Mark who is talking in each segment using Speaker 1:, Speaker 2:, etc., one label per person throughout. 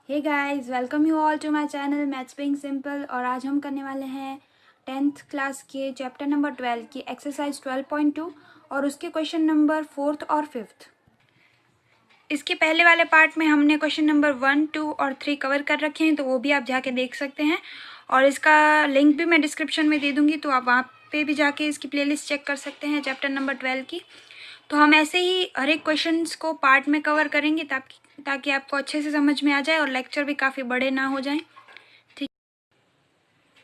Speaker 1: Hey guys, welcome you all to my channel maths being simple. और आज हम करने वाले हैं 10th क्लास के चैप्टर नंबर 12 की एक्सरसाइज 12.2 और उसके क्वेश्चन नंबर 4th और 5th। इसके पहले वाले पार्ट में हमने क्वेश्चन नंबर 1, 2 और 3 कवर कर रखे हैं, तो वो भी आप जाके देख सकते हैं और इसका लिंक भी मैं डिस्क्रिप्शन में दे दूँगी, तो आप वहाँ पे भी जाके इसकी प्लेलिस्ट चेक कर सकते हैं चैप्टर नंबर 12 की। तो हम ऐसे ही हर एक क्वेश्चंस को पार्ट में कवर करेंगे ताकि आपको अच्छे से समझ में आ जाए और लेक्चर भी काफ़ी बड़े ना हो जाएं। ठीक,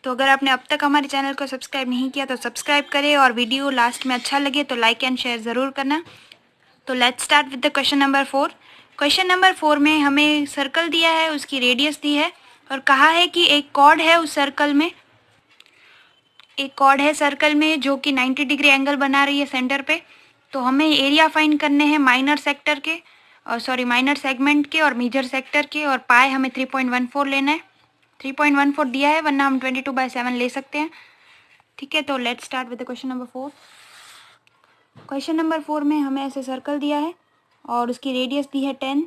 Speaker 1: तो अगर आपने अब तक हमारे चैनल को सब्सक्राइब नहीं किया तो सब्सक्राइब करें और वीडियो लास्ट में अच्छा लगे तो लाइक एंड शेयर ज़रूर करना। तो let's start with the question number 4। Question number 4 में हमें सर्कल दिया है, उसकी रेडियस दी है और कहा है कि एक कॉर्ड है उस सर्कल में, एक कॉर्ड है सर्कल में जो कि 90 डिग्री एंगल बना रही है सेंटर पे। तो हमें एरिया फाइंड करने हैं माइनर सेक्टर के माइनर सेगमेंट के और मेजर सेक्टर के, और पाए हमें 3.14 लेना है। 3.14 दिया है, वरना हम 22/7 ले सकते हैं। ठीक है, तो let's start with the question number 4। Question number 4 में हमें ऐसे सर्कल दिया है और उसकी रेडियस दी है 10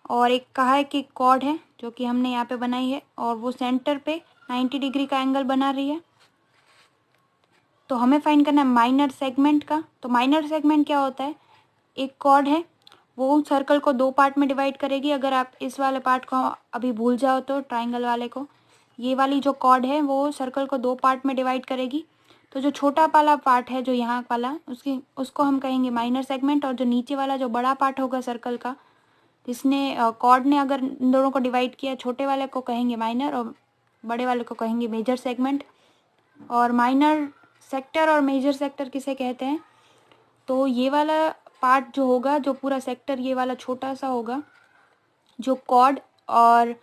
Speaker 1: और एक कहा है कि कॉर्ड है जो कि हमने यहाँ पे बनाई है और वो सेंटर पे 90 डिग्री का एंगल बना रही है। तो हमें फाइंड करना है माइनर सेगमेंट का। तो माइनर सेगमेंट क्या होता है, एक कॉर्ड है वो सर्कल को दो पार्ट में डिवाइड करेगी। अगर आप इस वाले पार्ट को अभी भूल जाओ तो ट्राइंगल वाले को, ये वाली जो कॉर्ड है वो सर्कल को दो पार्ट में डिवाइड करेगी। तो जो छोटा वाला पार्ट है जो यहाँ वाला उसको हम कहेंगे माइनर सेगमेंट, और जो नीचे वाला जो बड़ा पार्ट होगा सर्कल का जिसने कॉर्ड ने अगर इन दोनों को डिवाइड किया, छोटे वाले को कहेंगे माइनर और बड़े वाले को कहेंगे मेजर सेगमेंट। और माइनर सेक्टर और मेजर सेक्टर किसे कहते हैं, तो ये वाला पार्ट जो होगा, जो पूरा सेक्टर ये वाला छोटा सा होगा जो कॉर्ड और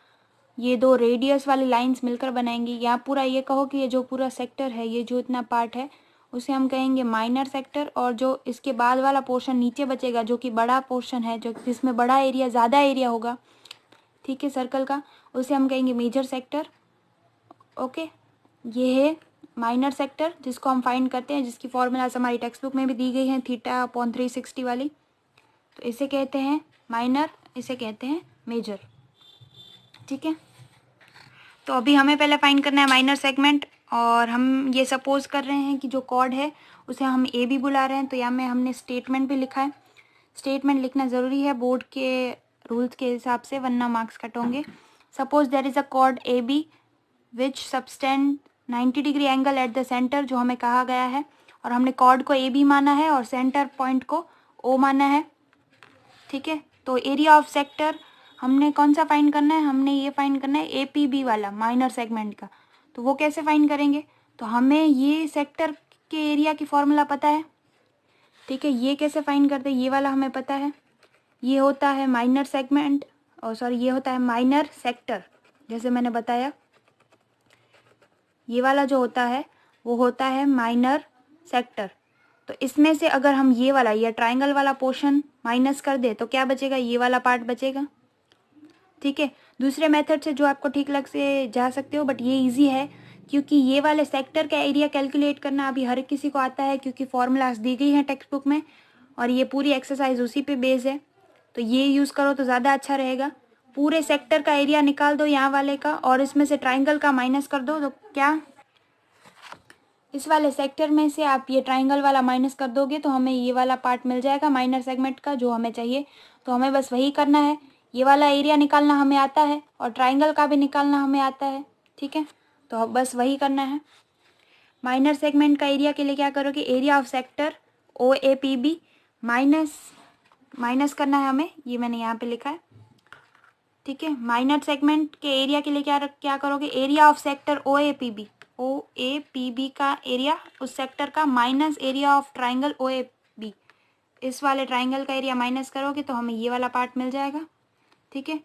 Speaker 1: ये दो रेडियस वाली लाइंस मिलकर बनाएंगी। यहाँ पूरा ये कहो कि ये जो पूरा सेक्टर है, ये जो इतना पार्ट है उसे हम कहेंगे माइनर सेक्टर, और जो इसके बाद वाला पोर्शन नीचे बचेगा जो कि बड़ा पोर्शन है, जो जिसमें बड़ा एरिया ज़्यादा एरिया होगा, ठीक है, सर्कल का, उसे हम कहेंगे मेजर सेक्टर। ओके, ये है माइनर सेक्टर जिसको हम फाइंड करते हैं, जिसकी फॉर्मूलाज हमारी टेक्स्ट बुक में भी दी गई हैं, θ/360 वाली। तो इसे कहते हैं माइनर, इसे कहते हैं मेजर। ठीक है, तो अभी हमें पहले फाइंड करना है माइनर सेगमेंट, और हम ये सपोज कर रहे हैं कि जो कॉर्ड है उसे हम ए बी बुला रहे हैं। तो यहाँ में हमने स्टेटमेंट भी लिखा है। स्टेटमेंट लिखना ज़रूरी है बोर्ड के रूल्स के हिसाब से, वरना मार्क्स कट होंगे। Suppose there is a chord A B which subtend 90 degree angle at the centre, जो हमें कहा गया है, और हमने कॉर्ड को ए बी माना है और सेंटर पॉइंट को ओ माना है। ठीक है, तो एरिया ऑफ सेक्टर हमने कौन सा फाइंड करना है, हमने ये फाइंड करना है ए पी बी वाला माइनर सेगमेंट का। तो वो कैसे फाइंड करेंगे, तो हमें ये सेक्टर के एरिया की फॉर्मूला पता है। ठीक है, ये कैसे फाइंड करते हैं, ये वाला हमें पता है। ये होता है माइनर सेगमेंट, और सॉरी ये होता है माइनर सेक्टर, जैसे मैंने बताया। ये वाला जो होता है वो होता है माइनर सेक्टर। तो इसमें से अगर हम ये वाला या ट्राइंगल वाला पोर्शन माइनस कर दे तो क्या बचेगा, ये वाला पार्ट बचेगा। ठीक है, दूसरे मेथड से जो आपको ठीक लग से जा सकते हो, बट ये इजी है क्योंकि ये वाले सेक्टर का एरिया कैलकुलेट करना अभी हर किसी को आता है, क्योंकि फॉर्मूलाज दी गई हैं टेक्स्ट बुक में और ये पूरी एक्सरसाइज उसी पे बेस है। तो ये यूज़ करो तो ज़्यादा अच्छा रहेगा। पूरे सेक्टर का एरिया निकाल दो यहाँ वाले का, और इसमें से ट्राइंगल का माइनस कर दो, तो क्या इस वाले सेक्टर में से आप ये ट्राइंगल वाला माइनस कर दोगे तो हमें ये वाला पार्ट मिल जाएगा माइनर सेगमेंट का जो हमें चाहिए। तो हमें बस वही करना है, ये वाला एरिया निकालना हमें आता है और ट्राइंगल का भी निकालना हमें आता है। ठीक है, तो बस वही करना है। माइनर सेगमेंट का एरिया के लिए क्या करोगे, area of sector O A P B minus करना है हमें, ये मैंने यहाँ पे लिखा है। ठीक है, माइनर सेगमेंट के एरिया के लिए क्या करोगे, area of sector O A P B का एरिया उस सेक्टर का minus area of triangle O A B, इस वाले ट्राइंगल का एरिया माइनस करोगे तो हमें ये वाला पार्ट मिल जाएगा। ठीक है,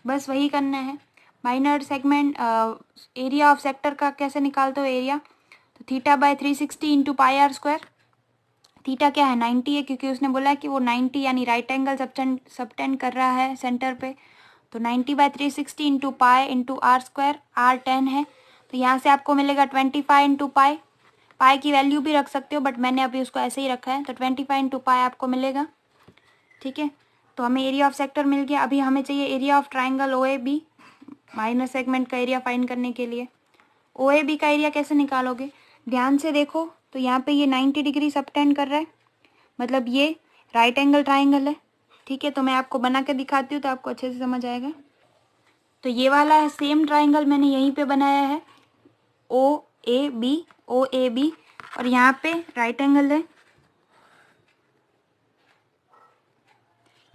Speaker 1: बस वही करना है। Minor segment area of sector का कैसे निकालते हो एरिया, तो θ/360 into pi r square. Theta क्या है, 90 है, क्योंकि उसने बोला है कि वो 90 यानी राइट एंगल सबटेंड कर रहा है सेंटर पे। तो 90/360 into pi into r square, r 10 है, तो यहाँ से आपको मिलेगा 25 इंटू पाई। पाई की वैल्यू भी रख सकते हो बट मैंने अभी उसको ऐसे ही रखा है, तो 25 इंटू पाई आपको मिलेगा। ठीक है, तो हमें एरिया ऑफ सेक्टर मिल गया। अभी हमें चाहिए area of triangle O A B, minor segment का एरिया फाइंड करने के लिए। ओ ए बी का एरिया कैसे निकालोगे, ध्यान से देखो तो यहाँ पे ये 90 डिग्री सबटेंड कर रहा है, मतलब ये राइट एंगल ट्राइंगल है। ठीक है, तो मैं आपको बना के दिखाती हूँ तो आपको अच्छे से समझ आएगा। तो ये वाला है सेम ट्राइंगल, मैंने यहीं पे बनाया है ओ ए बी, और यहाँ पे राइट एंगल है,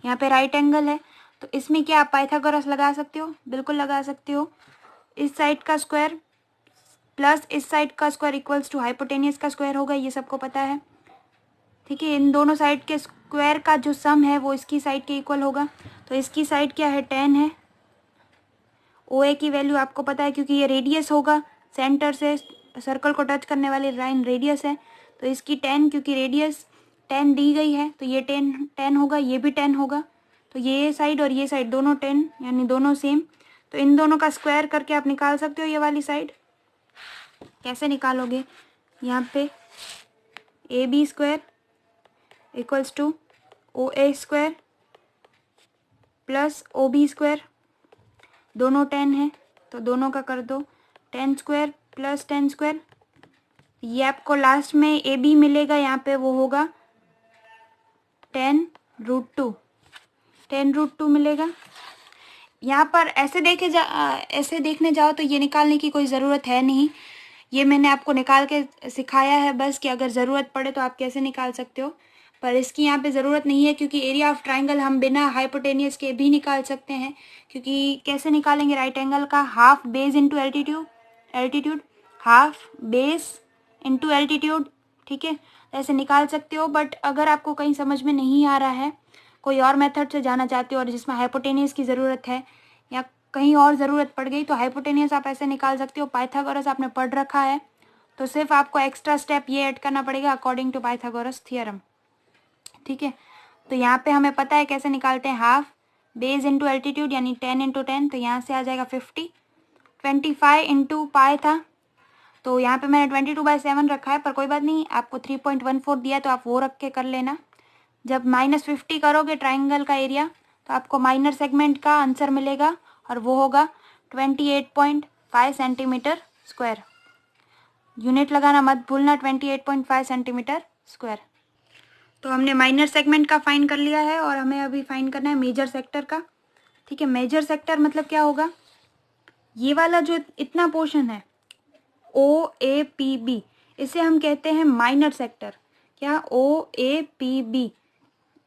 Speaker 1: यहाँ पे राइट एंगल है। तो इसमें क्या आप पाइथागोरस लगा सकते हो, बिल्कुल लगा सकते हो। इस साइड का स्क्वायर प्लस इस साइड का स्क्वायर इक्वल्स टू हाइपोटेनियस का स्क्वायर होगा, ये सबको पता है। ठीक है, इन दोनों साइड के स्क्वायर का जो सम है वो इसकी साइड के इक्वल होगा। तो इसकी साइड क्या है, 10 है। ओ ए की वैल्यू आपको पता है क्योंकि ये रेडियस होगा, सेंटर से सर्कल को टच करने वाली लाइन रेडियस है। तो इसकी 10, क्योंकि रेडियस 10 दी गई है तो ये 10 होगा, ये भी 10 होगा। तो ये साइड और ये साइड दोनों 10, यानी दोनों सेम। तो इन दोनों का स्क्वायर करके आप निकाल सकते हो ये वाली साइड। कैसे निकालोगे, यहाँ पे A B square equals to O A square plus O B square, दोनों 10 है तो दोनों का कर दो 10 स्क्वायर प्लस 10 स्क्वायर। ये आपको लास्ट में ए बी मिलेगा, यहाँ पे वो होगा 10√2, 10√2 मिलेगा। यहाँ पर ऐसे ऐसे देखने जाओ तो ये निकालने की कोई ज़रूरत है नहीं, ये मैंने आपको निकाल के सिखाया है बस कि अगर ज़रूरत पड़े तो आप कैसे निकाल सकते हो, पर इसकी यहाँ पे ज़रूरत नहीं है क्योंकि एरिया ऑफ ट्राइंगल हम बिना हाइपोटेनियस के भी निकाल सकते हैं। क्योंकि कैसे निकालेंगे राइट एंगल का, half base into altitude, half base into altitude. ठीक है, ऐसे निकाल सकते हो। बट अगर आपको कहीं समझ में नहीं आ रहा है, कोई और मेथड से जाना चाहते हो और जिसमें हाइपोटेनियस की ज़रूरत है या कहीं और ज़रूरत पड़ गई, तो हाइपोटेनियस आप ऐसे निकाल सकते हो। पाइथागोरस आपने पढ़ रखा है तो सिर्फ आपको एक्स्ट्रा स्टेप ये ऐड करना पड़ेगा अकॉर्डिंग टू पाइथागोरस थ्योरम। ठीक है, तो यहाँ पे हमें पता है कैसे निकालते हैं, हाफ बेस इंटू एल्टीट्यूड यानी 10 इंटू 10, तो यहाँ से आ जाएगा 50। 25 इंटू पाई था तो यहाँ पे मैंने 22/7 रखा है, पर कोई बात नहीं, आपको 3.14 दिया तो आप वो रख के कर लेना। जब -50 करोगे ट्राइंगल का एरिया तो आपको माइनर सेगमेंट का आंसर मिलेगा और वो होगा 28.5 सेंटीमीटर स्क्वायर। यूनिट लगाना मत भूलना, 28.5 सेंटीमीटर स्क्वायर। तो हमने माइनर सेगमेंट का फाइंड कर लिया है और हमें अभी फाइंड करना है मेजर सेक्टर का। ठीक है, मेजर सेक्टर मतलब क्या होगा, ये वाला जो इतना पोर्शन है ओ ए पी बी, इसे हम कहते हैं माइनर सेक्टर। क्या, ओ ए पी बी,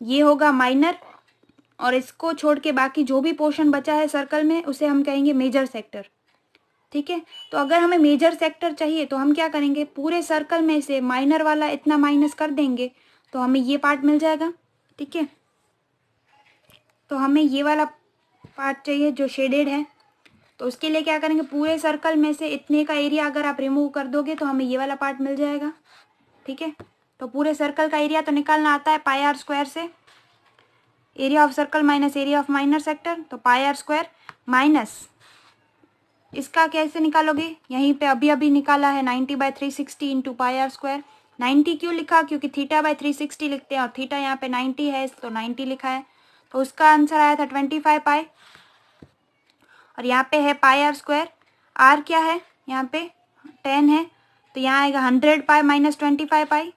Speaker 1: ये होगा माइनर, और इसको छोड़ के बाकी जो भी पोर्शन बचा है सर्कल में उसे हम कहेंगे मेजर सेक्टर। ठीक है, तो अगर हमें मेजर सेक्टर चाहिए तो हम क्या करेंगे, पूरे सर्कल में से माइनर वाला इतना माइनस कर देंगे तो हमें ये पार्ट मिल जाएगा। ठीक है, तो हमें ये वाला पार्ट चाहिए जो शेडेड है, तो उसके लिए क्या करेंगे, पूरे सर्कल में से इतने का एरिया अगर आप रिमूव कर दोगे तो हमें ये वाला पार्ट मिल जाएगा। ठीक है, तो पूरे सर्कल का एरिया तो निकालना आता है पाई आर स्क्वायर से, area of circle minus area of minor sector, तो पाई आर स्क्वायर माइनस इसका कैसे निकालोगे, यहीं पे अभी अभी निकाला है 90/360 इंटू पाई आर स्क्वायर। 90 क्यों लिखा, क्योंकि θ/360 लिखते हैं और थीटा यहाँ पे 90 है तो 90 लिखा है, तो उसका आंसर आया था 25 पाई। और यहाँ पे है पाई आर स्क्वायर, आर क्या है यहाँ पे 10 है, तो यहाँ आएगा 100 पाई माइनस 25 पाई।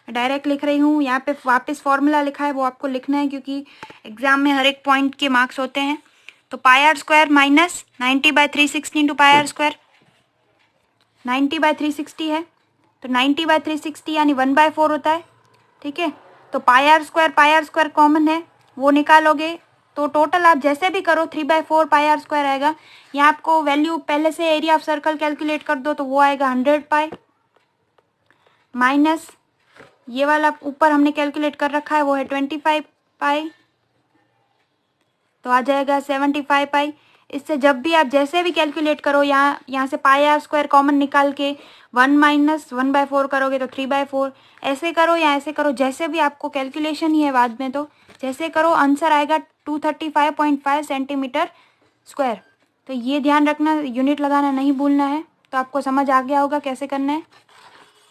Speaker 1: डायरेक्ट लिख रही हूँ, यहाँ पे वापस फॉर्मूला लिखा है वो आपको लिखना है क्योंकि एग्जाम में हर एक पॉइंट के मार्क्स होते हैं। तो pi r square minus 90/360 into pi r square, 90/360 है तो 90/360 यानी 1/4 होता है। ठीक है, तो पाई आर स्क्वायर कॉमन है, वो निकालोगे तो टोटल आप जैसे भी करो 3/4 पाई आर स्क्वायर आएगा। यहाँ आपको वैल्यू पहले से एरिया ऑफ सर्कल कैलकुलेट कर दो तो वो आएगा 100 पाई, माइनस ये वाला ऊपर हमने कैलकुलेट कर रखा है वो है 25 पाई, तो आ जाएगा 75 पाई। इससे जब भी आप जैसे भी कैलकुलेट करो, यहाँ से पाई आर स्क्वायर कॉमन निकाल के 1 माइनस 1/4 करोगे तो 3/4, ऐसे करो या ऐसे करो, जैसे भी आपको कैलकुलेशन ही है बाद में, तो जैसे करो आंसर आएगा 235.5 सेंटीमीटर स्क्वायर। तो ये ध्यान रखना, यूनिट लगाना नहीं भूलना है। तो आपको समझ आ गया होगा कैसे करना है।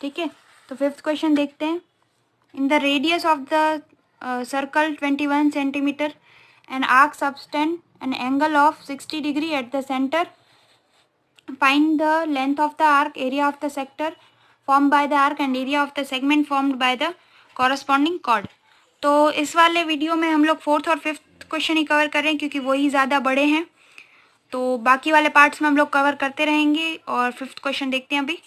Speaker 1: ठीक है, तो 5th क्वेश्चन देखते हैं। In the radius of the circle 21 centimeter, an arc subtend an angle of 60 degree at the center. Find the length of the arc, area of the sector formed by the arc and area of the segment formed by the corresponding chord. तो इस वाले video में हम लोग fourth और fifth question ही cover कर रहे हैं क्योंकि वही ज़्यादा बड़े हैं, तो बाकी वाले पार्ट्स में हम लोग कवर करते रहेंगे। और फिफ्थ क्वेश्चन देखते हैं अभी।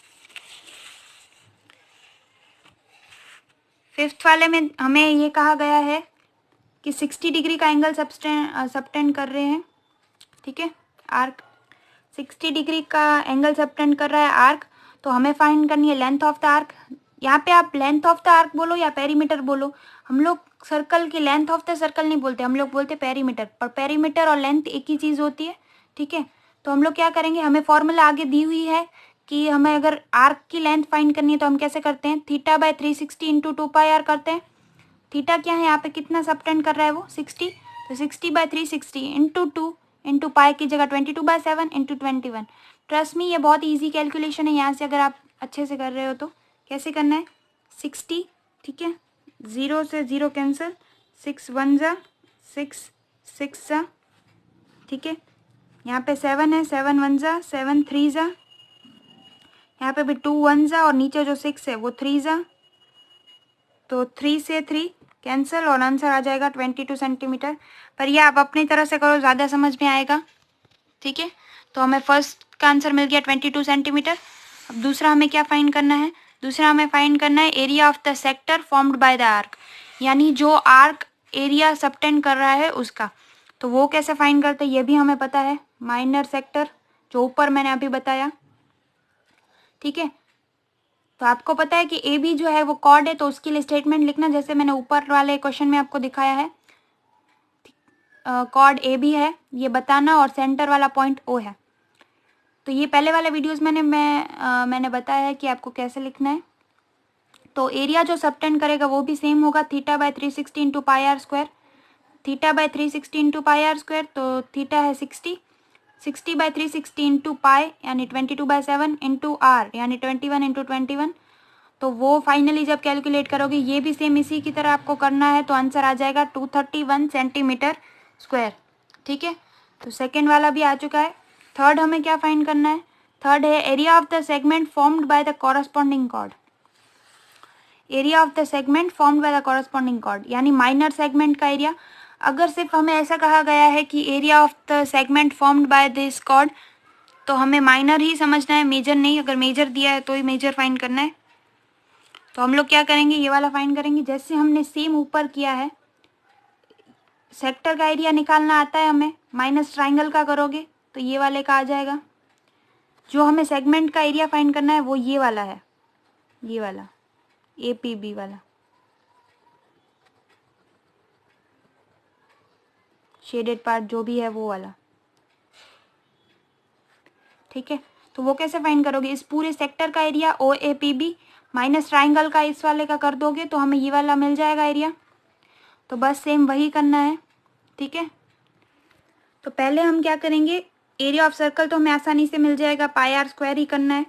Speaker 1: फिफ्थ वाले में हमें ये कहा गया है कि 60 डिग्री का एंगल सबटेंड कर रहे हैं, ठीक है। आर्क 60 डिग्री का एंगल सबटेंड कर रहा है आर्क, तो हमें फाइंड करनी है लेंथ ऑफ द आर्क। यहाँ पे आप लेंथ ऑफ द आर्क बोलो या पेरीमीटर बोलो, हम लोग सर्कल की लेंथ ऑफ द सर्कल नहीं बोलते, हम लोग बोलते पेरीमीटर। पर पेरीमीटर और लेंथ एक ही चीज़ होती है, ठीक है। तो हम लोग क्या करेंगे, हमें फॉर्मूला आगे दी हुई है कि हमें अगर आर्क की लेंथ फाइंड करनी है तो हम कैसे करते हैं, थीटा बाय 360 इंटू 2πr करते हैं। थीटा क्या है यहाँ पे, कितना सबटेंड कर रहा है वो 60, तो 60 बाय 360 इंटू 2 इंटू पाई की जगह 22/7 इंटू 21। ट्रस्ट मी ये बहुत इजी कैलकुलेशन है, यहाँ से अगर आप अच्छे से कर रहे हो तो कैसे करना है, 60, ठीक है, 0 से 0 कैंसिल, 6 1 जा 6 6 जा, ठीक है। यहाँ पे 7 है, 7 1 जा 7 3 जा, यहाँ पे भी 2 1 जा और नीचे जो 6 है वो 3 जा, तो 3 से 3 कैंसिल और आंसर आ जाएगा 22 सेंटीमीटर। पर ये आप अपनी तरह से करो, ज़्यादा समझ में आएगा, ठीक है। तो हमें फर्स्ट का आंसर मिल गया 22 सेंटीमीटर। अब दूसरा हमें क्या फाइंड करना है, दूसरा हमें फाइंड करना है area of the sector formed by the arc, यानी जो आर्क एरिया सबटेंड कर रहा है उसका। तो वो कैसे फाइंड करते हैं ये भी हमें पता है, माइनर सेक्टर जो ऊपर मैंने अभी बताया, ठीक है। तो आपको पता है कि ए बी जो है वो कॉर्ड है, तो उसके लिए स्टेटमेंट लिखना जैसे मैंने ऊपर वाले क्वेश्चन में आपको दिखाया है, कॉर्ड ए बी है ये बताना और सेंटर वाला पॉइंट ओ है। तो ये पहले वाले वीडियोस मैंने बताया है कि आपको कैसे लिखना है। तो एरिया जो सबटेंड करेगा वो भी सेम होगा, theta by 360 into pi r square, theta by 360 into pi r square, तो थीटा है 60, 60 बाय 360 इंटू पाई यानी 22/7 इंटू आर यानी 21 इंटू 21। तो वो फाइनली जब कैलकुलेट करोगे ये भी सेम इसी की तरह आपको करना है, तो आंसर आ जाएगा 231 सेंटीमीटर स्क्वायर, ठीक है। तो सेकेंड वाला भी आ चुका है। थर्ड हमें क्या फाइंड करना है, थर्ड है area of the segment formed by the corresponding chord, area of the segment formed by the corresponding chord यानी माइनर सेगमेंट का एरिया। अगर सिर्फ हमें ऐसा कहा गया है कि area of the segment formed by this chord, तो हमें माइनर ही समझना है, मेजर नहीं। अगर मेजर दिया है तो ही मेजर फाइंड करना है। तो हम लोग क्या करेंगे, ये वाला फाइंड करेंगे जैसे हमने सेम ऊपर किया है। सेक्टर का एरिया निकालना आता है हमें, माइनस ट्राइंगल का करोगे तो ये वाले का आ जाएगा। जो हमें सेगमेंट का एरिया फाइंड करना है वो ये वाला है, ये वाला APB वाला शेडेड पार्ट जो भी है वो वाला, ठीक है। तो वो कैसे फाइंड करोगे, इस पूरे सेक्टर का एरिया OAPB माइनस ट्राइंगल का इस वाले का कर दोगे तो हमें ये वाला मिल जाएगा एरिया। तो बस सेम वही करना है, ठीक है। तो पहले हम क्या करेंगे, एरिया ऑफ सर्कल तो हमें आसानी से मिल जाएगा, पाई आर स्क्वायर ही करना है।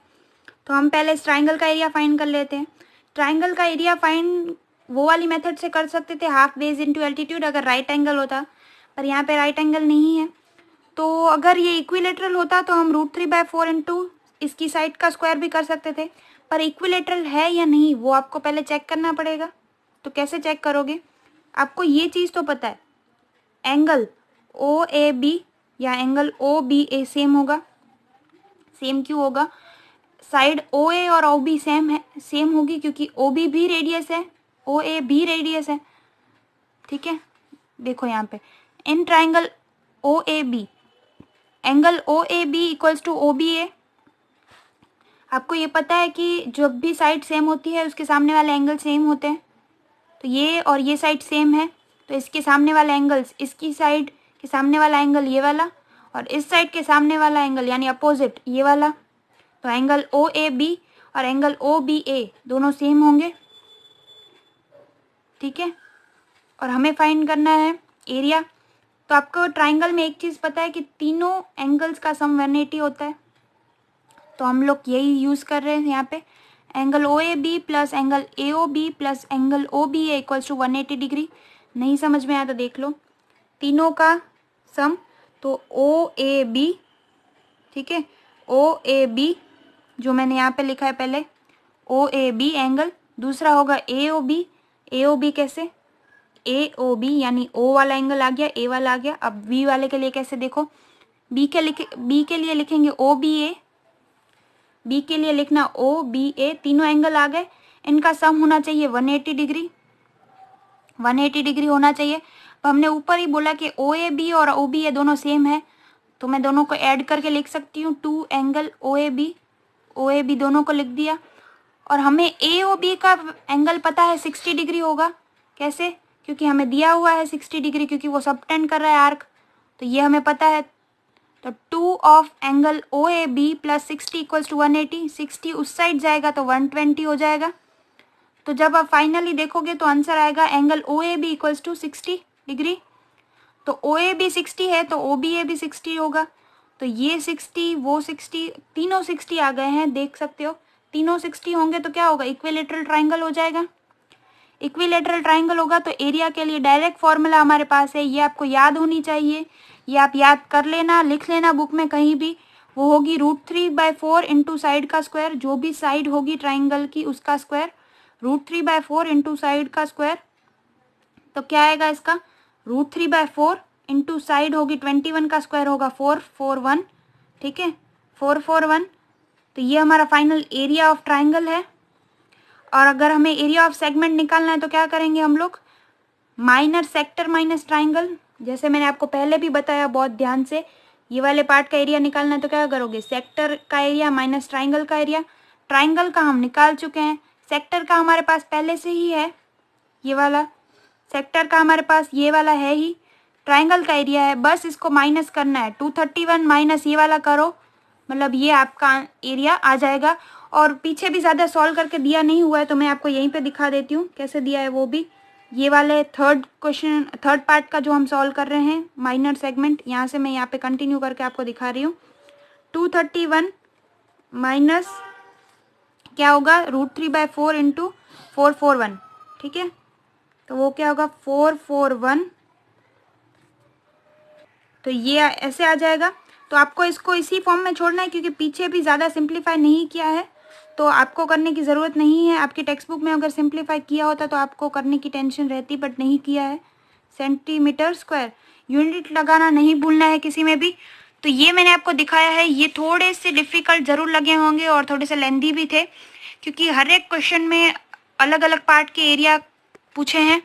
Speaker 1: तो हम पहले इस ट्राइंगल का एरिया फाइंड कर लेते हैं। ट्राइंगल का एरिया फाइंड वो वाली मेथड से कर सकते थे, हाफ बेस इंटू एल्टीट्यूड, अगर राइट एंगल होता, पर यहाँ पे राइट एंगल नहीं है। तो अगर ये इक्विलेटरल होता तो हम √3/4 इंटू इसकी साइड का स्क्वायर भी कर सकते थे, पर इक्विलेटरल है या नहीं वो आपको पहले चेक करना पड़ेगा। तो कैसे चेक करोगे, आपको ये चीज़ तो पता है, एंगल OAB या एंगल OBA सेम होगा। सेम क्यों होगा, साइड OA और OB सेम है, सेम होगी क्योंकि OB भी रेडियस है, OA भी रेडियस है, ठीक है। देखो यहाँ पे in triangle OAB angle OAB equals to OBA। आपको ये पता है कि जब भी साइड सेम होती है उसके सामने वाले एंगल सेम होते हैं। तो ये और ये साइड सेम है तो इसके सामने वाला एंगल्स, इसकी साइड के सामने वाला एंगल ये वाला और इस साइड के सामने वाला एंगल यानी अपोजिट ये वाला। तो एंगल OAB और एंगल OBA दोनों सेम होंगे, ठीक है। और हमें फाइंड करना है एरिया। तो आपको ट्राइंगल में एक चीज़ पता है कि तीनों एंगल्स का सम 180 होता है, तो हम लोग यही यूज़ कर रहे हैं यहाँ पे। Angle OAB plus angle AOB plus angle OBA equals to 180 degree. नहीं समझ में आया तो देख लो, तीनों का सम, तो ओ ए बी, ठीक है, ओ ए बी जो मैंने यहाँ पे लिखा है पहले, ओ ए बी एंगल, दूसरा होगा ए ओ बी। ए ओ बी कैसे, ए ओ बी यानी ओ वाला एंगल आ गया, ए वाला आ गया। अब बी वाले के लिए कैसे, देखो बी के लिए लिखेंगे ओ बी ए, बी के लिए लिखना ओ बी ए, तीनों एंगल आ गए, इनका सम होना चाहिए 180 डिग्री, 180 डिग्री होना चाहिए। अब हमने ऊपर ही बोला कि ओ ए बी और ओ बी ए दोनों सेम है, तो मैं दोनों को ऐड करके लिख सकती हूँ, 2 एंगल ओ ए बी दोनों को लिख दिया। और हमें ए ओ बी का एंगल पता है 60 डिग्री होगा, कैसे, क्योंकि हमें दिया हुआ है 60 डिग्री, क्योंकि वो सबटेंड कर रहा है आर्क, तो ये हमें पता है। तो 2 of angle O A B plus 60 equals to 180, 60 उस साइड जाएगा तो 120 हो जाएगा। तो जब आप फाइनली देखोगे तो आंसर आएगा angle O A B equals to 60 degree. तो ओ ए बी 60 है तो ओ बी ए भी 60 होगा, तो ये 60 वो 60, तीनों 60 आ गए हैं, देख सकते हो तीनों 60 होंगे तो क्या होगा, इक्विलेटरल ट्राइंगल हो जाएगा। इक्विलेटरल ट्राइंगल होगा तो एरिया के लिए डायरेक्ट फॉर्मूला हमारे पास है, ये आपको याद होनी चाहिए, ये आप याद कर लेना, लिख लेना बुक में कहीं भी। वो होगी √3/4 इंटू साइड का स्क्वायर, जो भी साइड होगी ट्राइंगल की उसका स्क्वायर, √3/4 इंटू साइड का स्क्वायर। तो क्या आएगा इसका, √3/4 इंटू साइड होगी 21 का स्क्वायर होगा 441, ठीक है 441। तो ये हमारा फाइनल एरिया ऑफ ट्राइंगल है। और अगर हमें एरिया ऑफ सेगमेंट निकालना है तो क्या करेंगे हम लोग, माइनर सेक्टर माइनस ट्राइंगल, जैसे मैंने आपको पहले भी बताया बहुत ध्यान से, ये वाले पार्ट का एरिया निकालना है तो क्या करोगे, सेक्टर का एरिया माइनस ट्राइंगल का एरिया। ट्राइंगल का हम निकाल चुके हैं, सेक्टर का हमारे पास पहले से ही है, ये वाला सेक्टर का हमारे पास ये वाला है ही, ट्राइंगल का एरिया है, बस इसको माइनस करना है, 231 माइनस ये वाला करो, मतलब ये आपका एरिया आ जाएगा। और पीछे भी ज़्यादा सॉल्व करके दिया नहीं हुआ है तो मैं आपको यहीं पे दिखा देती हूँ कैसे दिया है वो भी। ये वाले थर्ड पार्ट का जो हम सॉल्व कर रहे हैं माइनर सेगमेंट, यहाँ से मैं यहाँ पे कंटिन्यू करके आपको दिखा रही हूँ। 231 माइनस क्या होगा, √3/4 इंटू 441, ठीक है, तो वो क्या होगा 441, तो ये ऐसे आ जाएगा। तो आपको इसको इसी फॉर्म में छोड़ना है, क्योंकि पीछे भी ज़्यादा सिंप्लीफाई नहीं किया है तो आपको करने की ज़रूरत नहीं है। आपकी टेक्स्ट बुक में अगर सिंप्लीफाई किया होता तो आपको करने की टेंशन रहती, बट नहीं किया है। सेंटीमीटर स्क्वायर, यूनिट लगाना नहीं भूलना है किसी में भी। तो ये मैंने आपको दिखाया है, ये थोड़े से डिफ़िकल्ट ज़रूर लगे होंगे और थोड़े से लेंदी भी थे, क्योंकि हर एक क्वेश्चन में अलग अलग पार्ट के एरिया पूछे हैं,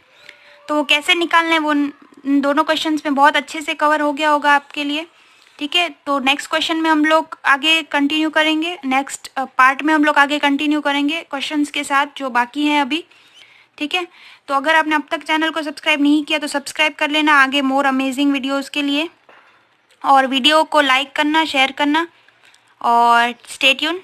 Speaker 1: तो वो कैसे निकालने वो दोनों क्वेश्चंस में बहुत अच्छे से कवर हो गया होगा आपके लिए, ठीक है। तो नेक्स्ट क्वेश्चन में हम लोग आगे कंटिन्यू करेंगे, नेक्स्ट पार्ट में हम लोग आगे कंटिन्यू करेंगे क्वेश्चंस के साथ जो बाकी हैं अभी, ठीक है। तो अगर आपने अब तक चैनल को सब्सक्राइब नहीं किया तो सब्सक्राइब कर लेना आगे मोर अमेजिंग वीडियोज़ के लिए, और वीडियो को लाइक करना, शेयर करना, और स्टे ट्यून।